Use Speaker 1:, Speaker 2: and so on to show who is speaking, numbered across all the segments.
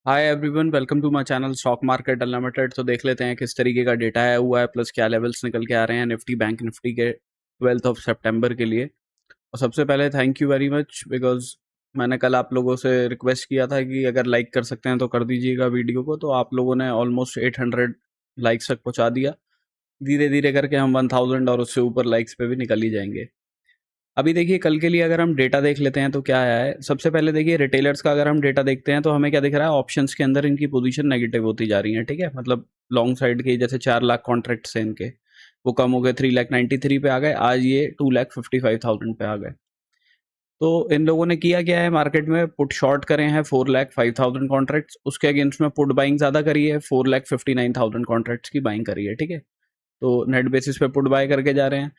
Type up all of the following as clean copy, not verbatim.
Speaker 1: Hi everyone, welcome to my channel stock market unlimited. तो देख लेते हैं किस तरीके का डेटा आया हुआ है, प्लस क्या लेवल्स निकल के आ रहे हैं निफ्टी बैंक निफ्टी के 12 ऑफ सितंबर के लिए। और सबसे पहले thank you very much, because मैंने कल आप लोगों से रिक्वेस्ट किया था कि अगर लाइक कर सकते हैं तो कर दीजिएगा वीडियो को। तो आप लोगों ने ऑलमोस्ट 800 लाइक्स तक पहुंचा दिया। धीरे धीरे करके हम 1000 और उससे ऊपर लाइक्स पे भी निकल ही जाएंगे। अभी देखिए, कल के लिए अगर हम डेटा देख लेते हैं तो क्या आया है। सबसे पहले देखिए, रिटेलर्स का अगर हम डेटा देखते हैं तो हमें क्या दिख रहा है, ऑप्शंस के अंदर इनकी पोजीशन नेगेटिव होती जा रही है। ठीक है, मतलब लॉन्ग साइड के जैसे 4 लाख कॉन्ट्रैक्ट्स हैं इनके, वो कम हो गए, 3,93,000 पे आ गए, आज ये 2,55,000 पे आ गए। तो इन लोगों ने किया क्या है, मार्केट में पुट शॉर्ट करे हैं 4,05,000 कॉन्ट्रैक्ट्स, उसके अगेंस्ट में पुट बाइंग ज्यादा करी है, 4,59,000 कॉन्ट्रैक्ट्स की बाइंग करी है। ठीक है, तो नेट बेसिस पे पुट बाय करके जा रहे हैं।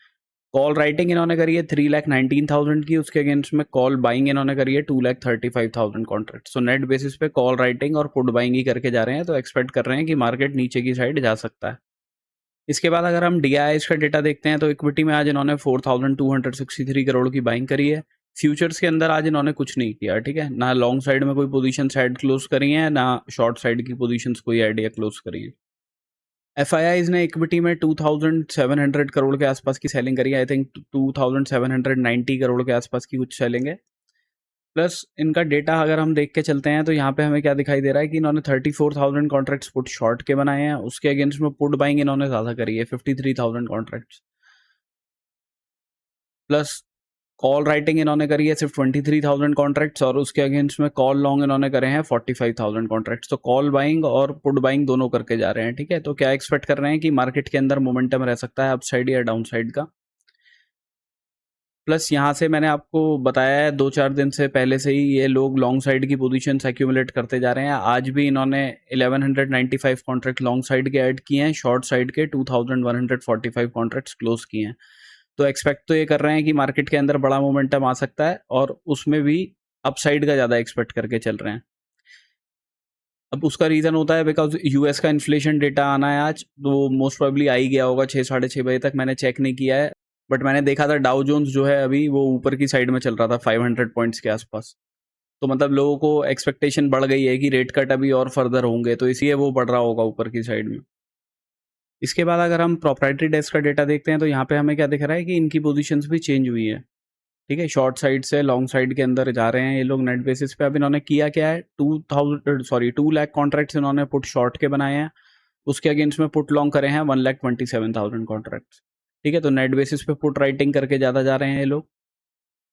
Speaker 1: कॉल राइटिंग इन्होंने करी है 3,19,000 की, उसके अगेंस्ट में कॉल बाइंग इन्होंने करी है 2,35,000 कॉन्ट्रैक्ट। सो नेट बेसिस पे कॉल राइटिंग और पुट बाइंग ही करके जा रहे हैं, तो एक्सपेक्ट कर रहे हैं कि मार्केट नीचे की साइड जा सकता है। इसके बाद अगर हम डीआईएस का डेटा देखते हैं तो इक्विटी में आज इन्होंने 4,263 करोड़ की बाइंग करी है। फ्यूचर्स के अंदर आज इन्होंने कुछ नहीं किया। ठीक है, ना लॉन्ग साइड में कोई पोजीशन साइड क्लोज करी है, ना शॉर्ट साइड की पोजीशंस कोई आइडिया क्लोज करी है। एफआईआईज ने इक्विटी में 2,700 करोड़ के आसपास की सेलिंग करी है। आई थिंक 2,790 करोड़ के आसपास की कुछ सेलिंग है। प्लस इनका डेटा अगर हम देख के चलते हैं तो यहाँ पे हमें क्या दिखाई दे रहा है कि इन्होंने 34,000 कॉन्ट्रैक्ट्स पुट शॉर्ट के बनाए हैं, उसके अगेंस्ट में पुट बाइंग इन्होंने ज़्यादा करी है, 53,000 कॉन्ट्रैक्ट्स। प्लस कॉल राइटिंग इन्होंने करी है सिर्फ 23,000 कॉन्ट्रैक्ट्स, और उसके अगेंस्ट में कॉल लॉन्ग इन्होंने करे हैं 45,000 कॉन्ट्रैक्ट्स। तो कॉल बाइंग और पुट बाइंग दोनों करके जा रहे हैं। ठीक है, तो क्या एक्सपेक्ट कर रहे हैं कि मार्केट के अंदर मोमेंटम रह सकता है अपसाइड या डाउन साइड का। प्लस यहाँ से मैंने आपको बताया है 2-4 दिन से पहले से ही ये लोग लॉन्ग साइड की पोजीशन एक्यूमुलेट करते जा रहे हैं। आज भी इन्होंने 1195 कॉन्ट्रैक्ट लॉन्ग साइड के ऐड किए हैं, शॉर्ट साइड के 2145 कॉन्ट्रैक्ट्स क्लोज किए हैं। तो एक्सपेक्ट तो ये कर रहे हैं कि मार्केट के अंदर बड़ा मोमेंटम आ सकता है, और उसमें भी अपसाइड का ज़्यादा एक्सपेक्ट करके चल रहे हैं। अब उसका रीज़न होता है बिकॉज यूएस का इन्फ्लेशन डेटा आना है आज, तो मोस्ट प्रोबेबली आ ही गया होगा 6-6:30 बजे तक। मैंने चेक नहीं किया है, बट मैंने देखा था डाउ जोन्स जो है अभी वो ऊपर की साइड में चल रहा था 500 पॉइंट्स के आसपास। तो मतलब लोगों को एक्सपेक्टेशन बढ़ गई है कि रेट कट अभी और फर्दर होंगे, तो इसलिए वो बढ़ रहा होगा ऊपर की साइड में। इसके बाद अगर हम प्रोप्राइटरी डेस्क का डेटा देखते हैं तो यहाँ पे हमें क्या दिख रहा है कि इनकी पोजीशंस भी चेंज हुई है। ठीक है, शॉर्ट साइड से लॉन्ग साइड के अंदर जा रहे हैं ये लोग नेट बेसिस पे। अब इन्होंने किया क्या है, 2 लाख कॉन्ट्रैक्ट्स इन्होंने पुट शॉर्ट के बनाए हैं, उसके अगेंस्ट में पुट लॉन्ग करे हैं 1,27,000 कॉन्ट्रैक्ट्स। ठीक है, तो नेट बेसिस पे पुट राइटिंग करके ज़्यादा जा रहे हैं ये लोग।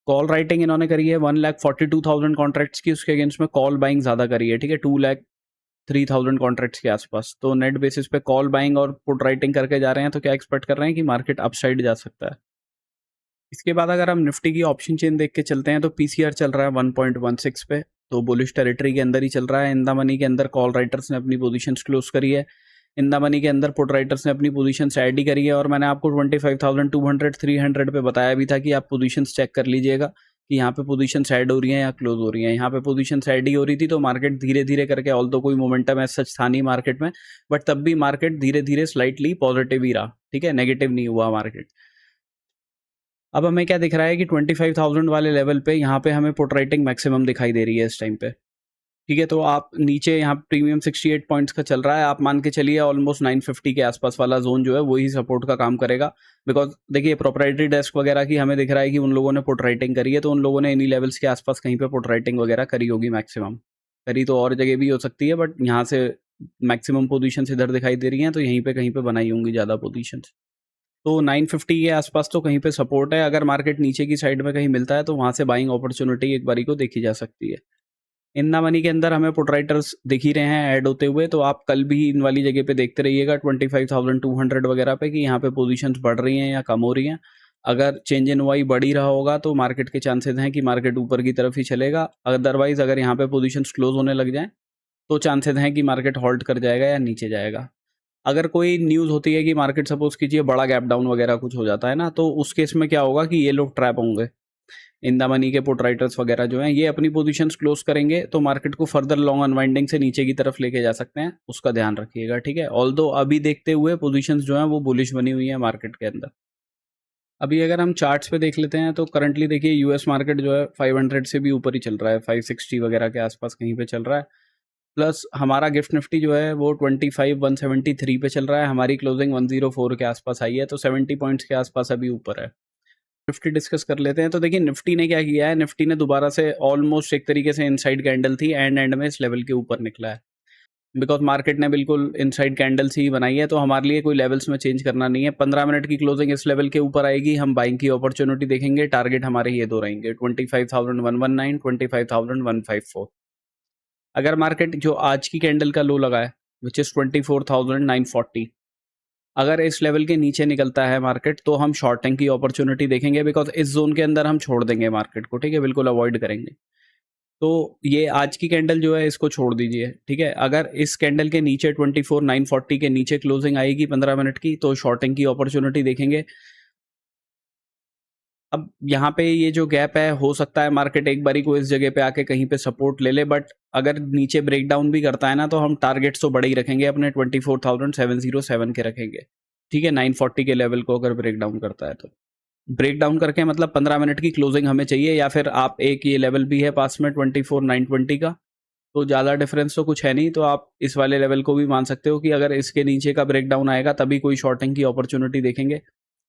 Speaker 1: कॉल राइटिंग इन्होंने करी है 1,42,000 कॉन्ट्रैक्ट्स की, उसके अगेंस्ट में कॉल बाइंग ज़्यादा करी है। ठीक है, 2,03,000 कॉन्ट्रैक्ट्स के आसपास। तो नेट बेसिस पे कॉल बाइंग और पुट राइटिंग करके जा रहे हैं, तो क्या एक्सपेक्ट कर रहे हैं कि मार्केट अपसाइड जा सकता है। इसके बाद अगर हम निफ्टी की ऑप्शन चेन देख के चलते हैं तो पीसीआर चल रहा है 1.16 पे, तो बुलिश टेरिटरी के अंदर ही चल रहा है। इन द मनी के अंदर कॉल राइटर्स ने अपनी पोजीशंस क्लोज करी है, इन द मनी के अंदर पुट राइटर्स ने अपनी पोजीशंस ऐड ही करी है। और मैंने आपको 25,200 300 पे बताया भी था कि आप पोजीशंस चेक कर लीजिएगा कि यहाँ पे पोजीशंस ऐड हो रही हैं या क्लोज हो रही हैं। यहाँ पे पोजीशंस ऐड ही हो रही थी, तो मार्केट धीरे धीरे करके, ऑल तो कोई मोमेंटम ऐसा सच था नहीं मार्केट में, बट तब भी मार्केट धीरे धीरे स्लाइटली पॉजिटिव ही रहा। ठीक है, नेगेटिव नहीं हुआ मार्केट। अब हमें क्या दिख रहा है कि 25,000 वाले लेवल पे यहाँ पे हमें पुट राइटिंग मैक्सिमम दिखाई दे रही है इस टाइम पे। ठीक है, तो आप नीचे यहाँ प्रीमियम 68 पॉइंट्स का चल रहा है, आप मान के चलिए ऑलमोस्ट 950 के आसपास वाला जोन जो है वही सपोर्ट का काम करेगा। बिकॉज देखिए, प्रोप्राइटरी डेस्क वगैरह की हमें दिख रहा है कि उन लोगों ने पुट राइटिंग करी है, तो उन लोगों ने इन्हीं लेवल्स के आसपास कहीं पे पुट राइटिंग वगैरह करी होगी मैक्सिमम। करी तो और जगह भी हो सकती है, बट यहाँ से मैक्सिमम पोजीशन इधर दिखाई दे रही हैं, तो यहीं पे कहीं पे बनाई होंगी ज़्यादा पोजीशन। तो 950 के आसपास तो कहीं पे सपोर्ट है। अगर मार्केट नीचे की साइड में कहीं मिलता है तो वहां से बाइंग अपॉर्चुनिटी एक बारी को देखी जा सकती है। इन द मनी के अंदर हमें पुट राइटर्स दिख ही रहे हैं ऐड होते हुए, तो आप कल भी इन वाली जगह पे देखते रहिएगा 25,200 वगैरह पे कि यहाँ पे पोजीशंस बढ़ रही हैं या कम हो रही हैं। अगर चेंज इन वाई बढ़ ही रहा होगा तो मार्केट के चांसेस हैं कि मार्केट ऊपर की तरफ ही चलेगा। अदरवाइज अगर यहाँ पे पोजीशंस क्लोज होने लग जाएं तो चांसेस हैं कि मार्केट हॉल्ट कर जाएगा या नीचे जाएगा। अगर कोई न्यूज़ होती है कि मार्केट सपोज कीजिए बड़ा गैप डाउन वगैरह कुछ हो जाता है ना, तो उस केस में क्या होगा कि ये लोग ट्रैप होंगे। इन द मनी के पुट राइटर्स वगैरह जो हैं ये अपनी पोजीशंस क्लोज करेंगे, तो मार्केट को फर्दर लॉन्ग अनवाइंडिंग से नीचे की तरफ लेके जा सकते हैं, उसका ध्यान रखिएगा। ठीक है, ऑल्दो अभी देखते हुए पोजीशंस जो हैं वो बुलिश बनी हुई है मार्केट के अंदर। अभी अगर हम चार्ट्स पे देख लेते हैं तो करंटली देखिए यूएस मार्केट जो है 500 से भी ऊपर ही चल रहा है, 560 वगैरह के आसपास कहीं पे चल रहा है। प्लस हमारा गिफ्ट निफ्टी जो है वो 25,173 पे चल रहा है, हमारी क्लोजिंग 104 के आसपास आई है, तो 70 पॉइंट्स के आसपास अभी ऊपर है। निफ्टी डिस्कस कर लेते हैं। तो देखिए निफ्टी ने क्या किया है, निफ्टी ने दोबारा से ऑलमोस्ट एक तरीके से इनसाइड कैंडल थी, एंड में इस लेवल के ऊपर निकला है, बिकॉज मार्केट ने बिल्कुल इनसाइड कैंडल्स ही बनाई है, तो हमारे लिए कोई लेवल्स में चेंज करना नहीं है। 15 मिनट की क्लोजिंग इस लेवल के ऊपर आएगी, हम बाइंग की अपॉर्चुनिटी देखेंगे। टारगेट हमारे ये दो रहेंगे, 25,119, 25,154। अगर मार्केट जो आज की कैंडल का लो लगा है विच इज 24,940, अगर इस लेवल के नीचे निकलता है मार्केट तो हम शॉर्टिंग की अपॉर्चुनिटी देखेंगे, बिकॉज इस जोन के अंदर हम छोड़ देंगे मार्केट को, ठीक है, बिल्कुल अवॉइड करेंगे। तो ये आज की कैंडल जो है इसको छोड़ दीजिए, ठीक है। अगर इस कैंडल के नीचे 24,940 के नीचे क्लोजिंग आएगी 15 मिनट की, तो शॉर्टिंग की अपॉर्चुनिटी देखेंगे। अब यहाँ पे ये जो गैप है, हो सकता है मार्केट एक बारी को इस जगह पे आके कहीं पे सपोर्ट ले ले, बट अगर नीचे ब्रेकडाउन भी करता है ना, तो हम टारगेट्स तो बड़े ही रखेंगे, अपने 24,707 के रखेंगे, ठीक है। 940 के लेवल को अगर ब्रेकडाउन करता है तो ब्रेकडाउन करके मतलब 15 मिनट की क्लोजिंग हमें चाहिए, या फिर आप एक ये लेवल भी है पास में 24,920 का, तो ज़्यादा डिफरेंस तो कुछ है नहीं, तो आप इस वाले लेवल को भी मान सकते हो कि अगर इसके नीचे का ब्रेकडाउन आएगा तभी कोई शॉर्टिंग की अपॉर्चुनिटी देखेंगे,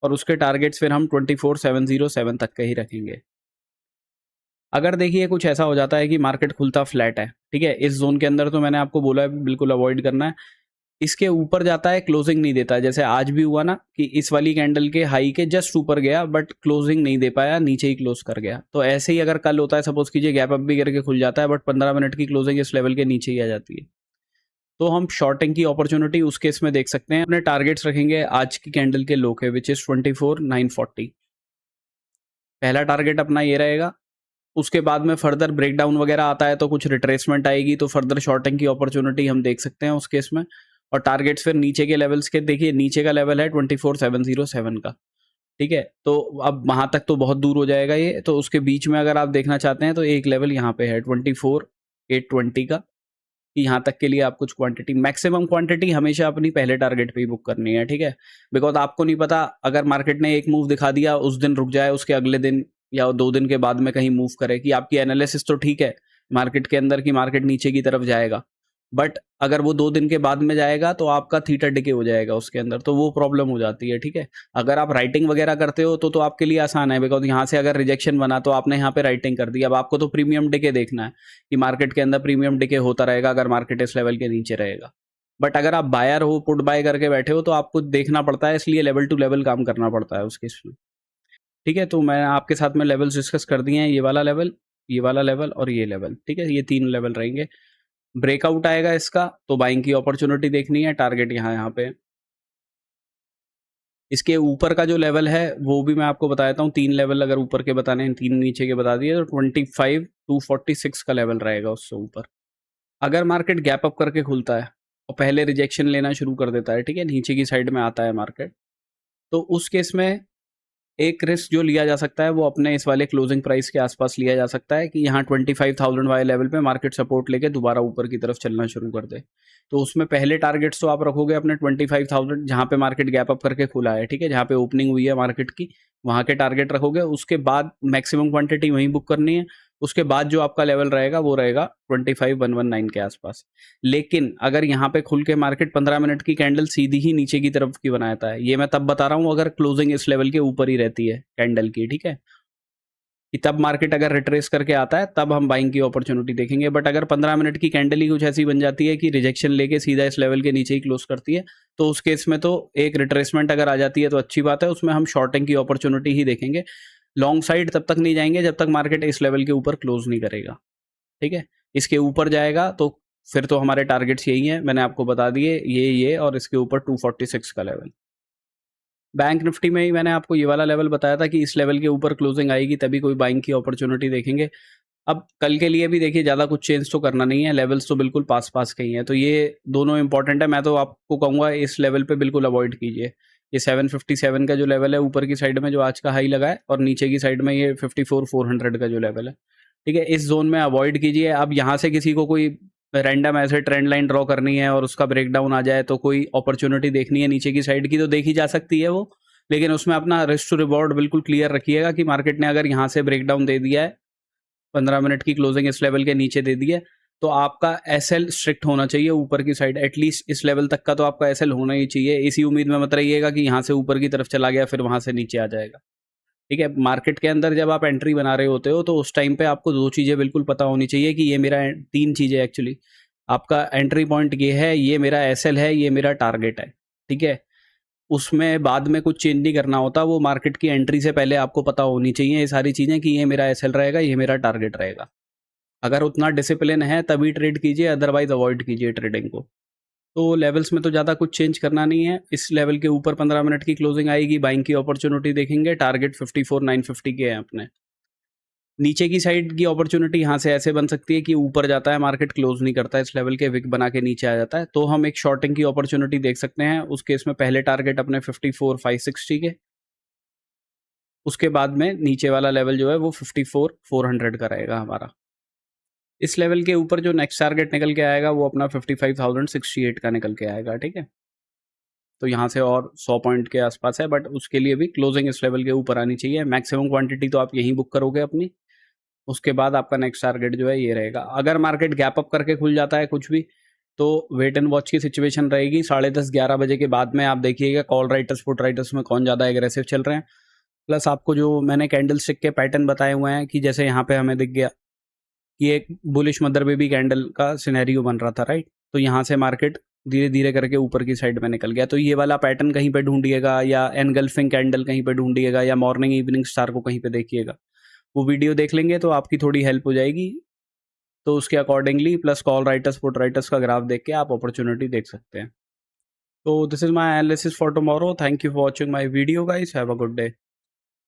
Speaker 1: और उसके टारगेट्स फिर हम 24,707 तक के ही रखेंगे। अगर देखिए कुछ ऐसा हो जाता है कि मार्केट खुलता फ्लैट है, ठीक है, इस जोन के अंदर, तो मैंने आपको बोला है बिल्कुल अवॉइड करना है। इसके ऊपर जाता है, क्लोजिंग नहीं देता है, जैसे आज भी हुआ ना कि इस वाली कैंडल के हाई के जस्ट ऊपर गया बट क्लोजिंग नहीं दे पाया, नीचे ही क्लोज कर गया। तो ऐसे ही अगर कल होता है, सपोज कीजिए गैप अप भी करके खुल जाता है बट 15 मिनट की क्लोजिंग इस लेवल के नीचे ही आ जाती है, तो हम शॉर्टिंग की अपॉर्चुनिटी उस केस में देख सकते हैं। अपने टारगेट्स रखेंगे आज की कैंडल के लो के, विच इज 24,940। पहला टारगेट अपना ये रहेगा। उसके बाद में फर्दर ब्रेकडाउन वगैरह आता है तो कुछ रिट्रेसमेंट आएगी, तो फर्दर शॉर्टिंग की अपॉर्चुनिटी हम देख सकते हैं उस केस में। और टारगेट्स फिर नीचे के लेवल्स के, देखिए नीचे का लेवल है 24,707 का, ठीक है। तो अब वहां तक तो बहुत दूर हो जाएगा ये, तो उसके बीच में अगर आप देखना चाहते हैं तो एक लेवल यहाँ पे है 24,820 का, कि यहाँ तक के लिए आप कुछ क्वांटिटी, मैक्सिमम क्वांटिटी हमेशा अपनी पहले टारगेट पे ही बुक करनी है, ठीक है। बिकॉज आपको नहीं पता, अगर मार्केट ने एक मूव दिखा दिया, उस दिन रुक जाए, उसके अगले दिन या 2 दिन के बाद में कहीं मूव करे, कि आपकी एनालिसिस तो ठीक है मार्केट के अंदर कि मार्केट नीचे की तरफ जाएगा, बट अगर वो 2 दिन के बाद में जाएगा तो आपका थीटा डिके हो जाएगा उसके अंदर, तो वो प्रॉब्लम हो जाती है, ठीक है। अगर आप राइटिंग वगैरह करते हो तो आपके लिए आसान है, बिकॉज यहाँ से अगर रिजेक्शन बना तो आपने यहाँ पे राइटिंग कर दी। अब आपको तो प्रीमियम डिके देखना है कि मार्केट के अंदर प्रीमियम डिके होता रहेगा अगर मार्केट इस लेवल के नीचे रहेगा। बट अगर आप बायर हो, पुट बाय करके बैठे हो, तो आपको देखना पड़ता है, इसलिए लेवल टू लेवल काम करना पड़ता है उस केस में, ठीक है। तो मैं आपके साथ में लेवल्स डिस्कस कर दिए हैं, ये वाला लेवल, ये वाला लेवल और ये लेवल, ठीक है, ये 3 लेवल रहेंगे। ब्रेकआउट आएगा इसका तो बाइंग की अपॉर्चुनिटी देखनी है, टारगेट यहाँ पे। इसके ऊपर का जो लेवल है वो भी मैं आपको बता देता हूँ, 3 लेवल अगर ऊपर के बताने हैं, 3 नीचे के बता दिए, तो 25,246 का लेवल रहेगा उससे ऊपर। अगर मार्केट गैप अप करके खुलता है और पहले रिजेक्शन लेना शुरू कर देता है, ठीक है, नीचे की साइड में आता है मार्केट, तो उस केस में एक रिस्क जो लिया जा सकता है वो अपने इस वाले क्लोजिंग प्राइस के आसपास लिया जा सकता है, कि यहाँ 25,000 वाले लेवल पे मार्केट सपोर्ट लेके दोबारा ऊपर की तरफ चलना शुरू कर दे। तो उसमें पहले टारगेट्स तो आप रखोगे अपने 25,000, जहाँ पे मार्केट गैप अप करके खुला है, ठीक है, जहाँ पे ओपनिंग हुई है मार्केट की, वहाँ के टारगेट रखोगे। उसके बाद मैक्सिमम क्वांटिटी वहीं बुक करनी है। उसके बाद जो आपका लेवल रहेगा वो रहेगा 25,119 के आसपास। लेकिन अगर यहाँ पे खुल के मार्केट 15 मिनट की कैंडल सीधी ही नीचे की तरफ की बनाता है, ये मैं तब बता रहा हूँ अगर क्लोजिंग इस लेवल के ऊपर ही रहती है कैंडल की, ठीक है, कि तब मार्केट अगर रिट्रेस करके आता है तब हम बाइंग की अपॉर्चुनिटी देखेंगे। बट अगर 15 मिनट की कैंडल ही कुछ ऐसी बन जाती है कि रिजेक्शन लेके सीधा इस लेवल के नीचे ही क्लोज करती है, तो उस केस में तो एक रिट्रेसमेंट अगर आ जाती है तो अच्छी बात है, उसमें हम शॉर्टिंग की अपॉर्चुनिटी ही देखेंगे। लॉन्ग साइड तब तक नहीं जाएंगे जब तक मार्केट इस लेवल के ऊपर क्लोज नहीं करेगा, ठीक है। इसके ऊपर जाएगा तो फिर तो हमारे टारगेट्स यही हैं, मैंने आपको बता दिए, ये और इसके ऊपर 246 का लेवल। बैंक निफ्टी में ही मैंने आपको ये वाला लेवल बताया था कि इस लेवल के ऊपर क्लोजिंग आएगी तभी कोई बाइंग की अपॉर्चुनिटी देखेंगे। अब कल के लिए भी देखिए ज़्यादा कुछ चेंज तो करना नहीं है, लेवल्स तो बिल्कुल पास पास के ही हैं, तो ये दोनों इंपॉर्टेंट है। मैं तो आपको कहूँगा इस लेवल पे बिल्कुल अवॉइड कीजिए। ये 757 का जो लेवल है ऊपर की साइड में जो आज का हाई लगा है, और नीचे की साइड में ये 54,400 का जो लेवल है, ठीक है, इस जोन में अवॉइड कीजिए। अब यहाँ से किसी को कोई रैंडम ऐसे ट्रेंड लाइन ड्रॉ करनी है और उसका ब्रेकडाउन आ जाए तो कोई अपॉर्चुनिटी देखनी है नीचे की साइड की, तो देखी जा सकती है वो, लेकिन उसमें अपना रिस्क टू रिवॉर्ड बिल्कुल क्लियर रखिएगा कि मार्केट ने अगर यहाँ से ब्रेकडाउन दे दिया है, 15 मिनट की क्लोजिंग इस लेवल के नीचे दे दी है, तो आपका एसएल स्ट्रिक्ट होना चाहिए ऊपर की साइड, एटलीस्ट इस लेवल तक का तो आपका एसएल होना ही चाहिए। इसी उम्मीद में मत रहिएगा कि यहाँ से ऊपर की तरफ चला गया फिर वहाँ से नीचे आ जाएगा। ठीक है, मार्केट के अंदर जब आप एंट्री बना रहे होते हो तो उस टाइम पे आपको 2 चीज़ें बिल्कुल पता होनी चाहिए कि ये मेरा 3 चीज़ें एक्चुअली, आपका एंट्री पॉइंट ये है, ये मेरा एसएल है, ये मेरा टारगेट है। ठीक है, उसमें बाद में कुछ चेंज नहीं करना होता, वो मार्केट की एंट्री से पहले आपको पता होनी चाहिए ये सारी चीज़ें कि ये मेरा एसएल रहेगा, ये मेरा टारगेट रहेगा। अगर उतना डिसिप्लिन है तभी ट्रेड कीजिए, अदरवाइज अवॉइड कीजिए ट्रेडिंग को। तो लेवल्स में तो ज़्यादा कुछ चेंज करना नहीं है। इस लेवल के ऊपर 15 मिनट की क्लोजिंग आएगी, बाइंग की अपॉर्चुनिटी देखेंगे, टारगेट 54,950 के हैं अपने। नीचे की साइड की अपॉर्चुनिटी यहाँ से ऐसे बन सकती है कि ऊपर जाता है मार्केट, क्लोज नहीं करता है इस लेवल के, विक बना के नीचे आ जाता है, तो हम एक शॉर्टिंग की अपॉर्चुनिटी देख सकते हैं। उस केस में पहले टारगेट अपने 54,560 के, उसके बाद में नीचे वाला लेवल जो है वो 54,400 का रहेगा हमारा। इस लेवल के ऊपर जो नेक्स्ट टारगेट निकल के आएगा वो अपना 55,068 का निकल के आएगा। ठीक है, तो यहाँ से और 100 पॉइंट के आसपास है, बट उसके लिए भी क्लोजिंग इस लेवल के ऊपर आनी चाहिए। मैक्सिमम क्वांटिटी तो आप यहीं बुक करोगे अपनी, उसके बाद आपका नेक्स्ट टारगेट जो है ये रहेगा। अगर मार्केट गैप अप करके खुल जाता है कुछ भी, तो वेट एंड वॉच की सिचुएशन रहेगी। 10:30-11 बजे के बाद में आप देखिएगा कॉल राइटर्स पुट राइटर्स में कौन ज़्यादा एग्रेसिव चल रहे हैं। प्लस आपको जो मैंने कैंडल स्टिक के पैटर्न बताए हुए हैं कि जैसे यहाँ पे हमें दिख गया कि एक बुलिश मदर बेबी कैंडल का सिनेरियो बन रहा था, राइट। तो यहाँ से मार्केट धीरे धीरे करके ऊपर की साइड में निकल गया, तो ये वाला पैटर्न कहीं पे ढूंढिएगा, या एनगल्फिंग कैंडल कहीं पे ढूंढिएगा, या मॉर्निंग इवनिंग स्टार को कहीं पे देखिएगा। वो वीडियो देख लेंगे तो आपकी थोड़ी हेल्प हो जाएगी। तो उसके accordingly plus call writers put writers का ग्राफ देख के आप अपॉर्चुनिटी देख सकते हैं। तो this is my analysis for tomorrow. Thank you for watching my video guys, have a good day.